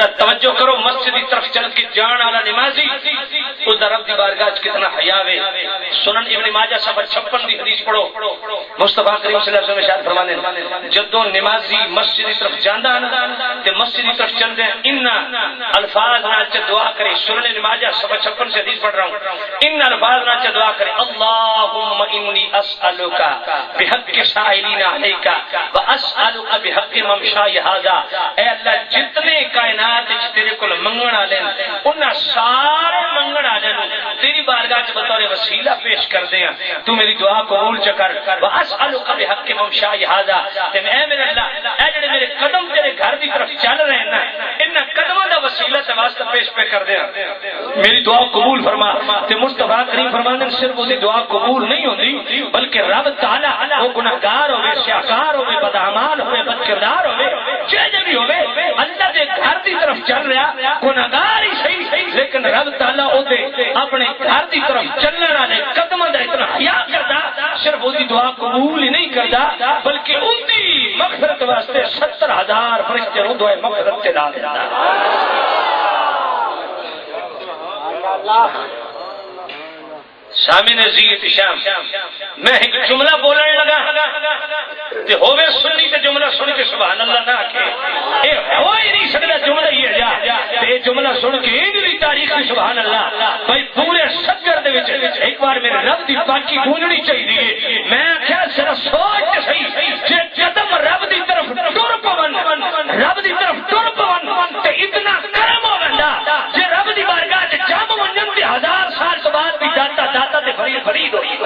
ذرا توجہ کرو، مسجد کی طرف چل کے جان والا نمازی اس دا رب دی بارگاہ وچ کتنا حیا وے۔ سنن ابن ماجہ صفحہ 56 دی حدیث پڑھو، مصطفیٰ کریم صلی اللہ علیہ وسلم ارشاد فرمانے جدوں نمازی مسجد کی طرف جاندا تے مسجد کی طرف چلدے ان الفاظ نال دعا کرے۔ سنن ابن ماجہ صفحہ 56 سے حدیث پڑھ رہا ہوں، ان الفاظ نال دعا کرے اللهم انی اسألک بحق سائلین علیک واسألک بحق ممشای ھذا، اے اللہ جتنے کائنات وچ تیرے کول منگن والے انہاں سارے منگن والے تیری بارگاہ وچ بطور وسیلہ پیش کردے ہیں، تو میری دعا قبول چ کر۔ واسألک بحق ممشای ھذا، تے اے میرے اللہ اے جڑے میرے قدم تیرے گھر دی طرف چل رہے ہیں نا، انہاں قدماں دا وسیلہ تے واسطہ پیش پہ کر دے، میری دعا قبول فرما۔ تے مصطفیٰ کریم فرماندے صرف اس دی دعا قبول نہیں ہوندی بلکہ رب تعالی وہ گناہگار ہوے، سیاہکار ہوے، بدعمال ہوے، بد کردار ہوے، جے بھی ہوے، اللہ دے گھر دی طرف چل رہا گناہگار ہی صحیح، لیکن رب تعالی او دے اپنے گھر دی طرف چلن والے قدماں دا اتنا حیا کردا، صرف اس دی دعا قبول ہی نہیں کردا بلکہ ان دی مغفرت واسطے 70,000 فرشتے رو دعائے مغفرت تے لا دیندا۔ سامعین عزیز شام، میں ایک جملہ بولنے لگا تے ہوے سنی تے جملہ سن کے سبحان اللہ نہ آکھے، اے ہو ہی نہیں سکدا جملہ یہ جا تے جملہ سن کے انجلی تاریخ سبحان اللہ بھائی پورے سگر دے وچ ایک بار میرے رب دی پاکی گونجنی چاہیے۔ میں کیا ذرا سوچ تے صحیح جے قدم رب دی طرف ٹر پون، رب دی طرف ٹر پون تے اتنا کرم ہوندا جے رب دی بارگاہ وچ جم ونجن تے 1000 سال تو بعد بھی داتا تے فرید ہوئی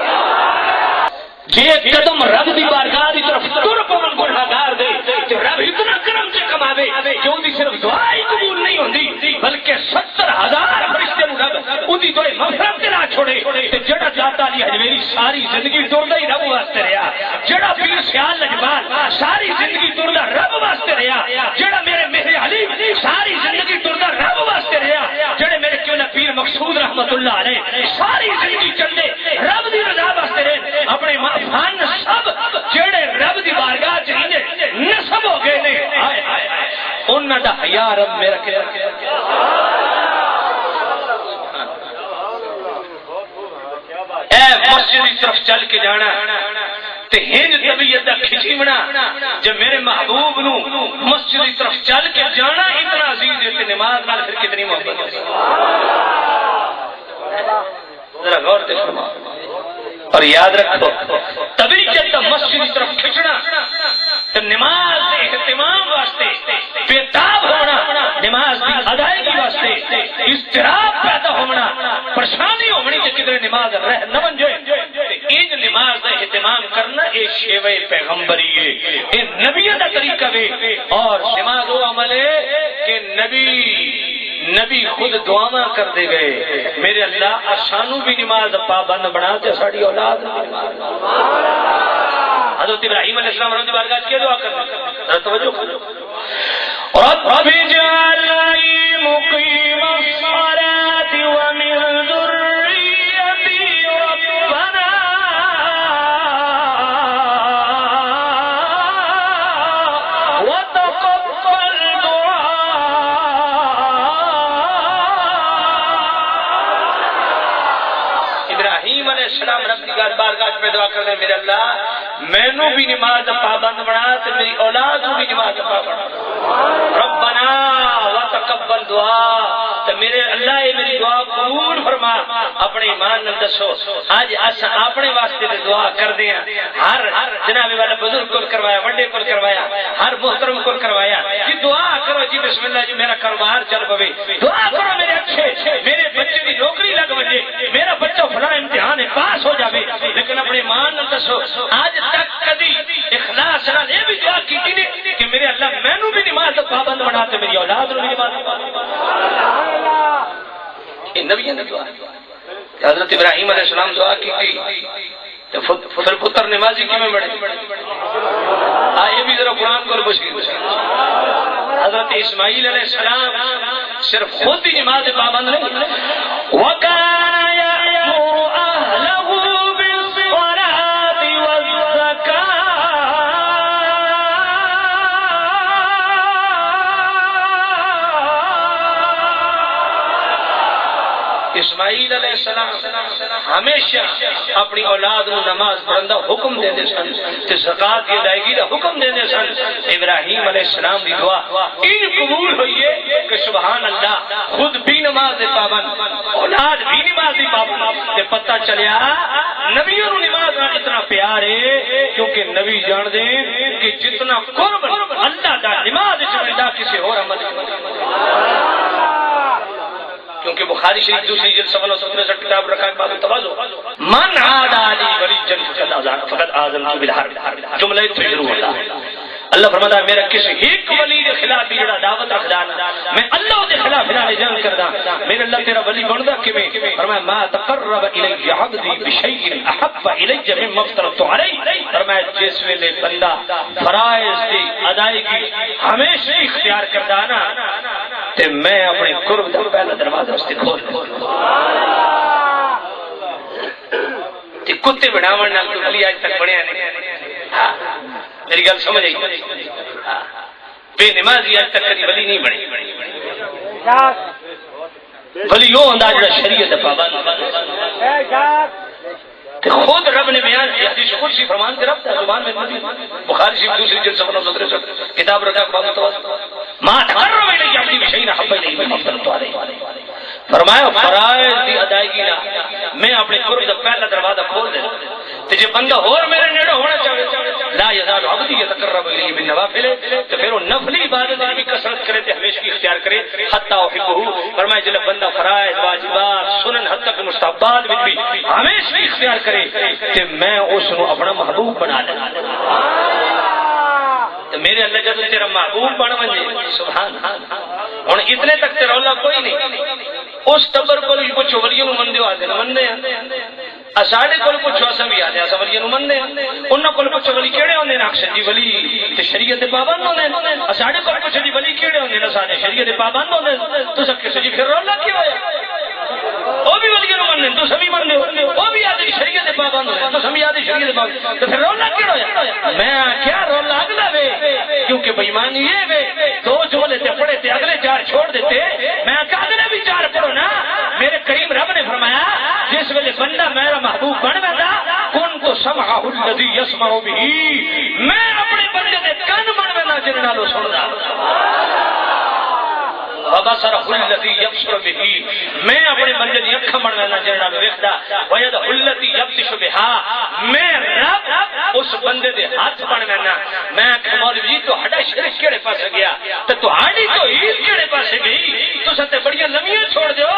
جے قدم رب دی بارگاہ دی طرف ٹر پون گناہگار دے تے رب اتنا کرم سے کماوے کہ ان دی صرف دعا ہی قبول نہیں ہوندی بلکہ 70,000 فرشتے نوں رب ان دی دعائے مغفرت تے نہ چھوڑے۔ تے جڑا داتا علی حجویری ساری زندگی ٹردا ہی رب واسطے رہیا، جڑا پیر سیال لجپال ساری زندگی ٹردا رب واسطے رہیا، جڑا میرے مہر علی ساری زندگی ٹردا رب واسطے رہیا، جڑے میرے کیوں نہ پیر مقصود رحمت اللہ علیہ ساری زندگی چلے رب دی رضا واسطے رہے، اپنے فن سب جڑے رب دی بارگاہ چ نسب ہو گئے نے ہائے ہائے انہاں دا حیا رب میرا کہ اے مسجد کی طرف چل کے جانا تے ہنج طبیعت دا کھچیونا جب میرے محبوب نو مسجد کی طرف چل کے جانا اتنا عزیز ہے تے نماز نال پھر کتنی محبت ہے۔ ذرا غور سے فرما اور یاد رکھو طبیعت دا مسجد کی طرف کھچنا تے نماز دے اہتمام واسطے بےتاب ہونا، نماز کی ادائیگی واسطے اضطراب پیدا ہونا، پریشانی ہونی کہ کدھر نماز رہ نہ بن جائے، ان نماز کا اہتمام کرنا یہ شیوے پیغمبری ہے، یہ نبیوں کا طریقہ ہے۔ اور نماز وہ عمل ہے کہ نبی خود دعا کر دے گئے میرے اللہ سانو بھی نماز پابند بنا تے ساری اولاد حضرت ابراہیم علیہ السلام رب بارگاہ کیا دعا کرتے توجہ کرو، رب اجعلنی مقیم الصلاۃ ومن ذریتی ربنا وتقبل ابراہیم علیہ السلام رب کی بارگاہ میں دعا کرتے میرے اللہ مینوں بھی نماز پابند بنا تے میری اولاد کو بھی نماز پابند ربنا وتقبل دعا تے میرے اللہ یہ میری دعا قبول فرما۔ اپنے ایمان نال دسو اج اس اپنے واسطے تے دعا کردے ہیں، ہر جناب والا بزرگ کو کروایا، بڑے کو کروایا، ہر محترم کو کروایا کہ دعا کرو جی بسم اللہ جی میرا کاروبار چل پوے، دعا کرو میرے اچھے میرے بچے دی نوکری لگ وجے، میرا بچہ فلاں امتحان پاس ہو جاوے، لیکن اپنے ایمان نال دسو اج تک کدی اخلاص نال یہ بھی دعا کیتی نہیں کہ میرے اللہ مینوں بھی نماز پابند بنا تے میری اولاد نوں بھی نماز پابند بنا۔ یہ نبیوں نے دعا حضرت ابراہیم علیہ السلام دعا کی تو پھر پتر نمازی کیوں بڑے یہ بھی ذرا قرآن کو مشکل حضرت اسماعیل علیہ السلام صرف خود ہی نماز پابند نہیں وَكَانَ يَأْمُرُ أَهْلَهُ بِالصَّلَاةِ وَالزَّكَاةِ اسماعیل علیہ السلام ہمیشہ اپنی اولاد نو نماز پڑھن دا حکم دیندے سن تے زکات دی ادائیگی دا حکم دیندے سن. ابراہیم علیہ السلام دی دعا ان قبول ہوئی ہے کہ سبحان اللہ خود بھی نماز دے پابند اولاد بھی نماز دی پابند تے پتہ چلیا نبیوں نو نماز نال اتنا پیار ہے کیونکہ نبی جان دے کہ جتنا قرب اللہ دا نماز وچ ملدا کسی اور عمل کیونکہ بخاری شریف دوسری جلد 767 کتاب رکعت باب التواضع من عادى لي وليا فقد آذنته بالحرب جملہ تجربہ ہوتا ہے. اللہ فرماتا ہے میرا کسی ایک ولی کے خلاف بھی جڑا دعوت رکھدا میں اللہ دے خلاف اعلان جنگ کردا میرے اللہ تیرا ولی بندا کیویں فرمایا ما تقرب الی عبدی بشیء احب الی مما افترضت علیہ فرمایا جس ویلے بندہ فرائض دی ادائیگی ہمیشہ اختیار کردا نا تے میں اپنے قرب دا پہلا دروازہ اس تے کھول تے کتے بناون نال ولی اج تک بنیا نہیں. میری گل سمجھ آئی بے نمازی آج تک کبھی ولی نہیں بنی. ولی وہ ہوندا جڑا شریعت دا پابند خود رب نے بیان کیا حدیث قدسی فرمان کے رب زبان میں بخاری شریف دوسری جلد 767 کتاب رکھا باب التواضع ما تقرب الی عبدی بشیء احب الی مما افترضت علیہ فرمایا فرائض دی ادائیگی نہ میں اپنے قرب دا پہلا دروازہ کھول دے تے جے بندہ اور میرے نیڑے ہونا چاہے لا یزال عبدی یتقرب الی بالنوافل تو پھر وہ نفلی عبادت بھی کثرت کرے تے ہمیشہ اختیار کرے حتی احبہ فرمایا جے بندہ فرائض واجبات سنن حتی کہ مستحبات بھی ہمیشہ اختیار کرے تے میں اس نو اپنا محبوب بنا لے تو میرے اللہ جب تیرا محبوب بن ونجے سبحان ہن اتنے تک تیرا اللہ کوئی نہیں اس ٹبر کو پوچھو ولیوں نو مندے آتے نہ مندے اساڈے کول پوچھو اساں بھی آتے اساں ولیوں نو مندے انہاں کول پوچھو ولی کیڑے ہوندے نے اکثر جی ولی تے شریعت دے پابند ہوندے اساڈے کول پوچھو جی ولی کیڑے ہوندے نے ساڈے شریعت دے پابند ہوندے تساں کسے جی پھر رولا کی ہویا او بھی ولیوں نو مندے تو سبھی مندے او بھی آدی شریعت دے پابند ہوندے تو سبھی آدی شریعت دے پابند تو پھر رولا کی ہویا میں کیا رولا اگلا وے کیونکہ بے ایمانی یہ وے دو جملے تے پڑھے تے اگلے چار چھوڑ دیتے میں کہا اگلے بھی چار پڑھو نا. میرے کریم رب نے فرمایا جس ویلے بندہ میرا محبوب بن ویندا کن تو سمعہ الذی یسمع بہ میں اپنے بندے دے کان بن ویندا جن نالوں سندا وبصرہ الذی یبصر بہ میں اپنے بندے دی اکھاں بن ویندا جن نالوں ویکھدا وید الذی یبطش بہا میں رب اس بندے دے ہاتھ بن ویندا میں کہ مولوی جی تو ہڈا شرک کیڑے پاسے گیا تے تہاڈی تو عید کیڑے پاسے گئی تساں تے بڑیاں لمیاں چھوڑ دیو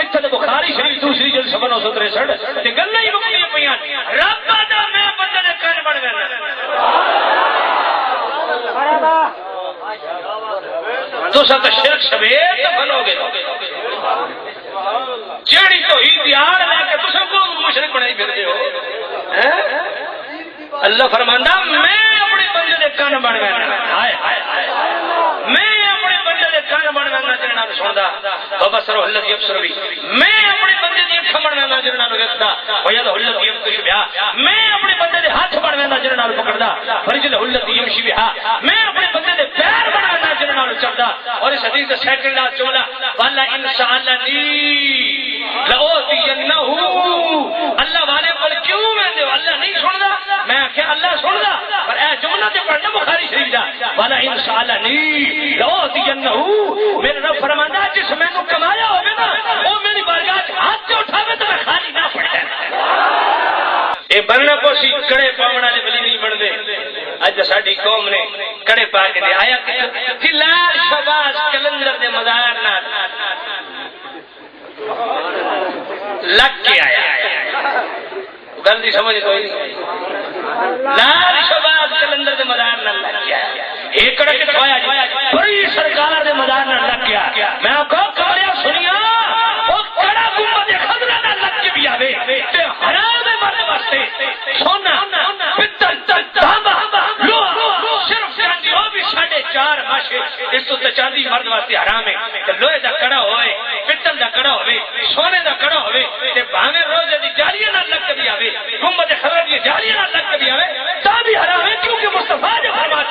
اتھے بخاری شریف دوسری جلد 763 تے گلاں ہی مکدیاں پیاں رب دا میں بندے دے کان بن ویندا تساں تے شرک سویر تے بنو گے جیڑی تو عید یاد لے کے تساں کو مشرک بنائی پھردے ہو. اللہ فرماندا میں اپنے بندے دے کان بن ویندا ہائے میں اپنے بندے دے کان بن ویندا جن نال سندا وبصرہ الذی یبصر بہ میں اپنے بندے دی اکھ بن ویندا جن نال ویکھدا وید الذی یبطش بہا میں اپنے بندے دے ہاتھ بن ویندا جن نال پکڑدا فرجل الذی یمشی بہا میں اپنے بندے دے پیر بن ویندا جن نال چلدا. اور اس حدیث دا سیکنڈ لاس جملہ والا ان سالنی لأوتینہ اللہ والے پر کیوں ویندے ہو اللہ نہیں سندا میں کہ اللہ سندا پر اے جملہ تے پڑھنا بخاری شریف دا والا ان سالنی لأوتینہ میرے رب فرماندا جس میں کو کمایا ہوگا نا وہ میری بارگاہ ہاتھ سے اٹھاوے تو میں خالی نہ پڑتا. اے بننا کوسی کڑے پاون والے ولی نہیں بندے اج ساڈی قوم نے کڑے پا کے دے آیا کہ لال شہباز کلندر دے مزار نال لگ کے آیا گل دی سمجھ کوئی نہیں لال شہباز کلندر دے مزار نال لگ کے آیا ایکڑ کے کھوایا جی بڑی سرکار دے مزار نال لگ گیا میں کو کمریا سنیا او کڑا گنبد خضرا نال لگ کے بھی آوے تے حرام ہے مرنے واسطے سونا پتر تانبا لوہا صرف چاندی او بھی 4.5 ماشے اس تو چاندی مرد واسطے حرام ہے تے لوہے دا کڑا ہوئے پتل دا کڑا ہوئے سونے دا کڑا ہوئے تے بھاویں روزے دی جاریاں نال لگ کے بھی آوے گنبد خضرا دی جاریاں نال لگ کے بھی آوے تا بھی حرام ہے کیونکہ مصطفیٰ نے فرمایا